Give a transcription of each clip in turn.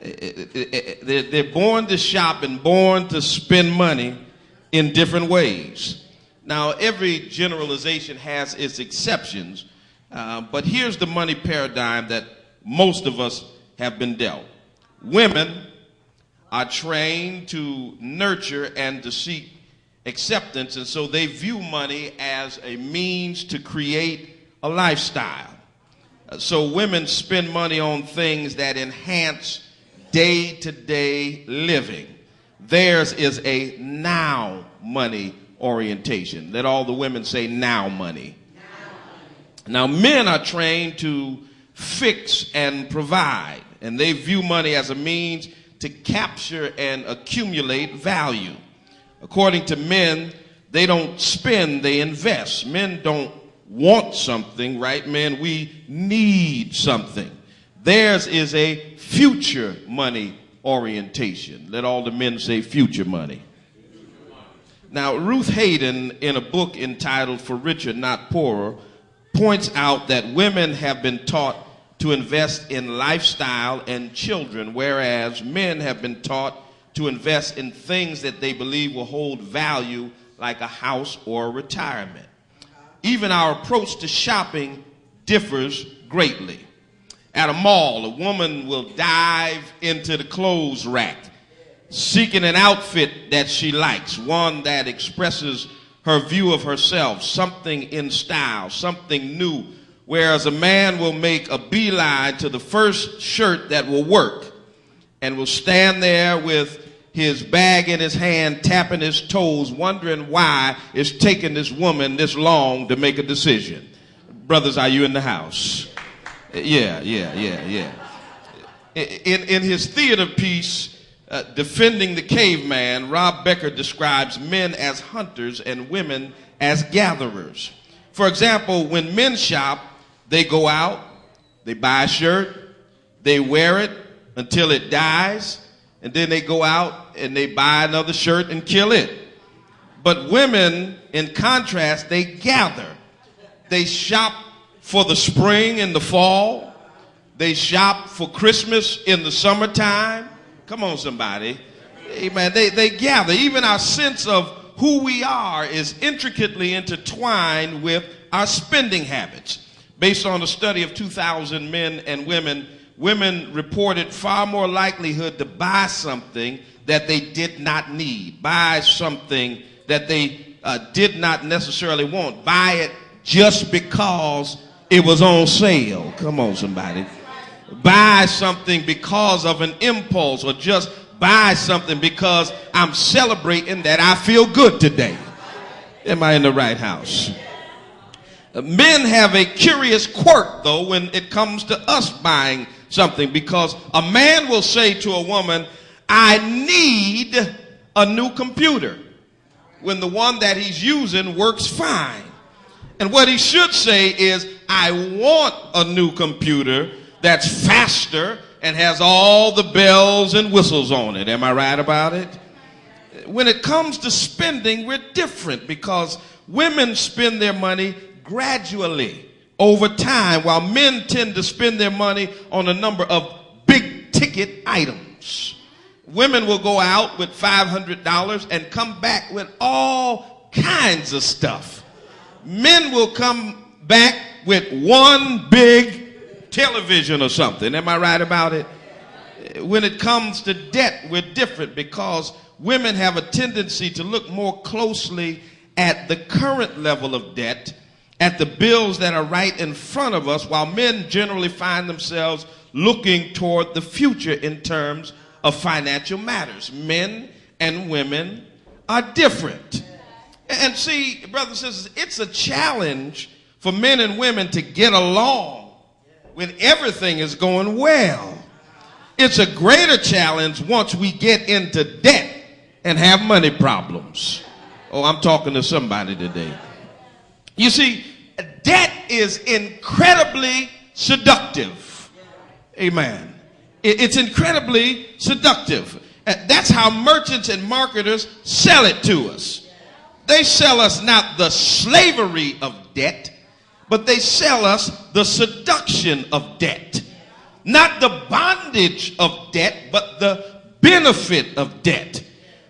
They're born to shop and born to spend money in different ways. Now, every generalization has its exceptions, but here's the money paradigm that most of us have been dealt. Women are trained to nurture and to seek acceptance, and so they view money as a means to create a lifestyle. So women spend money on things that enhance day-to-day living. Theirs is a now money orientation. Let all the women say now money. Now men are trained to fix and provide, and they view money as a means to capture and accumulate value. According to men, they don't spend, they invest. Men don't want something, right, men? We need something. Theirs is a future money orientation. Let all the men say future money. Now, Ruth Hayden, in a book entitled For Richer, Not Poorer, points out that women have been taught to invest in lifestyle and children, whereas men have been taught to invest in things that they believe will hold value, like a house or retirement. Even our approach to shopping differs greatly. At a mall, a woman will dive into the clothes rack, seeking an outfit that she likes, one that expresses her view of herself, something in style, something new, whereas a man will make a beeline to the first shirt that will work and will stand there with his bag in his hand, tapping his toes, wondering why it's taking this woman this long to make a decision. Brothers, are you in the house? Yeah. In his theater piece, Defending the Caveman, Rob Becker describes men as hunters and women as gatherers. For example, when men shop, they go out, they buy a shirt, they wear it until it dies, and then they go out and they buy another shirt and kill it. But women, in contrast, they gather. They shop for the spring and the fall. They shop for Christmas in the summertime. Come on, somebody. Amen. They gather. Even our sense of who we are is intricately intertwined with our spending habits. Based on a study of 2,000 men and women, women reported far more likelihood to buy something that they did not need, buy something that they did not necessarily want, buy it just because it was on sale. Come on, somebody. Buy something because of an impulse, or just buy something because I'm celebrating that I feel good today. Am I in the right house? Men have a curious quirk, though, when it comes to us buying something, because a man will say to a woman, I need a new computer, when the one that he's using works fine. And what he should say is, I want a new computer that's faster and has all the bells and whistles on it. Am I right about it? When it comes to spending, we're different, because women spend their money gradually over time, while men tend to spend their money on a number of big ticket items. Women will go out with $500 and come back with all kinds of stuff. Men will come back with one big television or something. Am I right about it? When it comes to debt, we're different, because women have a tendency to look more closely at the current level of debt, at the bills that are right in front of us, while men generally find themselves looking toward the future in terms of financial matters. Men and women are different. And see, brothers and sisters, it's a challenge for men and women to get along when everything is going well. It's a greater challenge once we get into debt and have money problems. Oh, I'm talking to somebody today. You see, debt is incredibly seductive. Amen. It's incredibly seductive. That's how merchants and marketers sell it to us. They sell us not the slavery of debt, but they sell us the seduction of debt. not the bondage of debt, but the benefit of debt.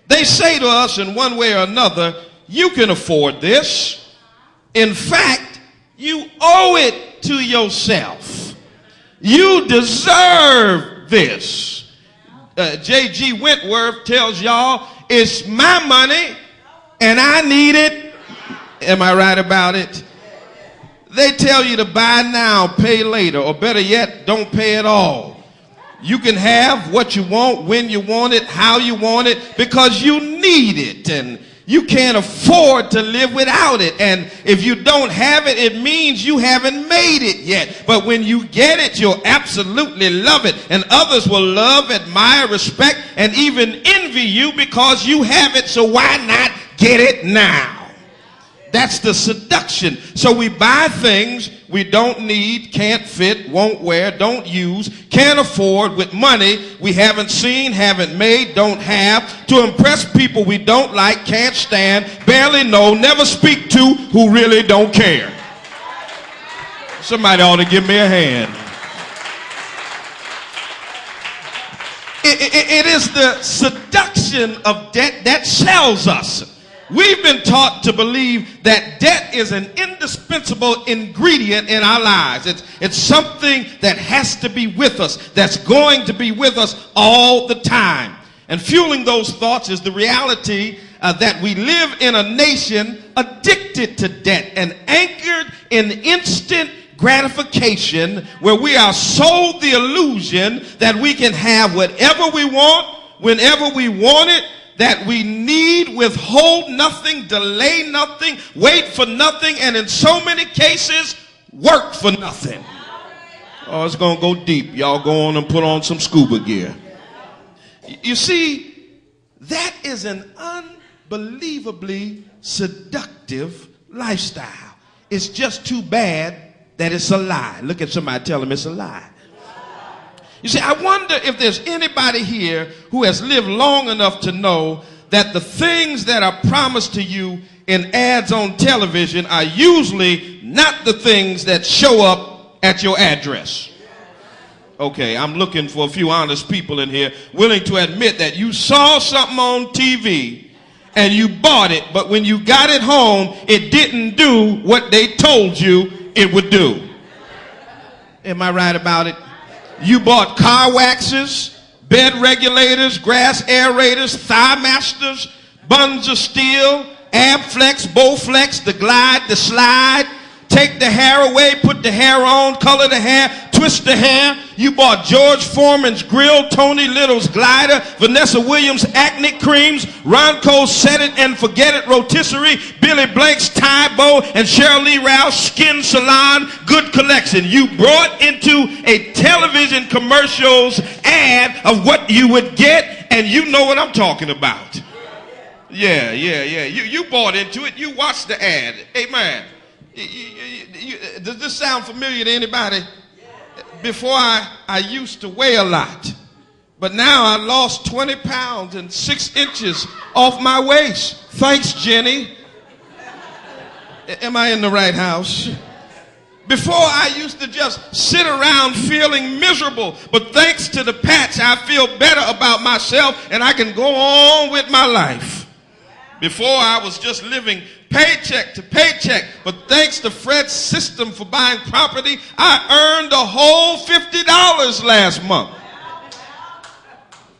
They say to us in one way or another, you can afford this. In fact, you owe it to yourself. You deserve this. J.G. Wentworth tells y'all, it's my money and I need it. Am I right about it? They tell you to buy now, pay later, or better yet, don't pay at all. You can have what you want, when you want it, how you want it, because you need it, and you can't afford to live without it. And if you don't have it, it means you haven't made it yet. But when you get it, you'll absolutely love it, and others will love, admire, respect, and even envy you because you have it. So why not get it now? That's the seduction. So we buy things we don't need, can't fit, won't wear, don't use, can't afford with money we haven't seen, haven't made, don't have, to impress people we don't like, can't stand, barely know, never speak to, who really don't care. Somebody ought to give me a hand. It is the seduction of debt that sells us. We've been taught to believe that debt is an indispensable ingredient in our lives. It's something that has to be with us, that's going to be with us all the time. And fueling those thoughts is the reality that we live in a nation addicted to debt and anchored in instant gratification, where we are sold the illusion that we can have whatever we want, whenever we want it, that we need, withhold nothing, delay nothing, wait for nothing, and in so many cases, work for nothing. Oh, it's going to go deep. Y'all go on and put on some scuba gear. You see, that is an unbelievably seductive lifestyle. It's just too bad that it's a lie. Look at somebody, tell them it's a lie. You see, I wonder if there's anybody here who has lived long enough to know that the things that are promised to you in ads on television are usually not the things that show up at your address. Okay, I'm looking for a few honest people in here willing to admit that you saw something on TV and you bought it, but when you got it home, it didn't do what they told you it would do. Am I right about it? You bought car waxes, bed regulators, grass aerators, thigh masters, buns of steel, ab flex, Bowflex, the glide, the slide. Take the hair away, put the hair on, color the hair, twist the hair. You bought George Foreman's grill, Tony Little's glider, Vanessa Williams' acne creams, Ronco's set it and forget it rotisserie, Billy Blake's Thai bow, and Cheryl Lee Rouse skin salon, good collection. You brought into a television commercials ad of what you would get, and you know what I'm talking about. Yeah. You bought into it. You watched the ad. Amen. Does this sound familiar to anybody? Before I used to weigh a lot, but now I lost 20 pounds and 6 inches off my waist. Thanks, Jenny. Am I in the right house? Before I used to just sit around feeling miserable, but thanks to the patch, I feel better about myself and I can go on with my life. Before I was just living paycheck to paycheck, but thanks to Fred's system for buying property, I earned a whole $50 last month.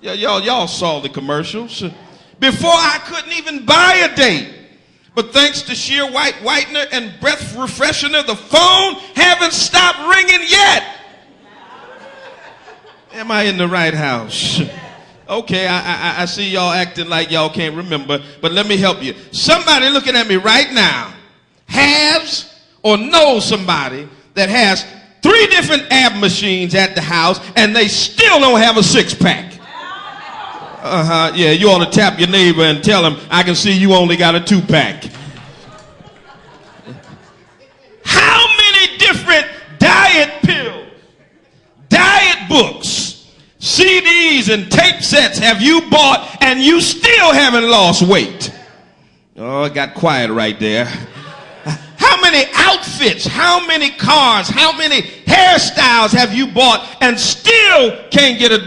Yeah, y'all saw the commercials. Before I couldn't even buy a date, but thanks to sheer white whitener and breath refreshener, the phone haven't stopped ringing yet. Am I in the right house? Okay, I see y'all acting like y'all can't remember, but let me help you. Somebody looking at me right now has or knows somebody that has 3 different ab machines at the house and they still don't have a 6-pack. Yeah, you ought to tap your neighbor and tell him, I can see you only got a 2-pack. How many different diet pills, diet books, CDs and tape sets have you bought and you still haven't lost weight? Oh, it got quiet right there. How many outfits, how many cars, how many hairstyles have you bought and still can't get a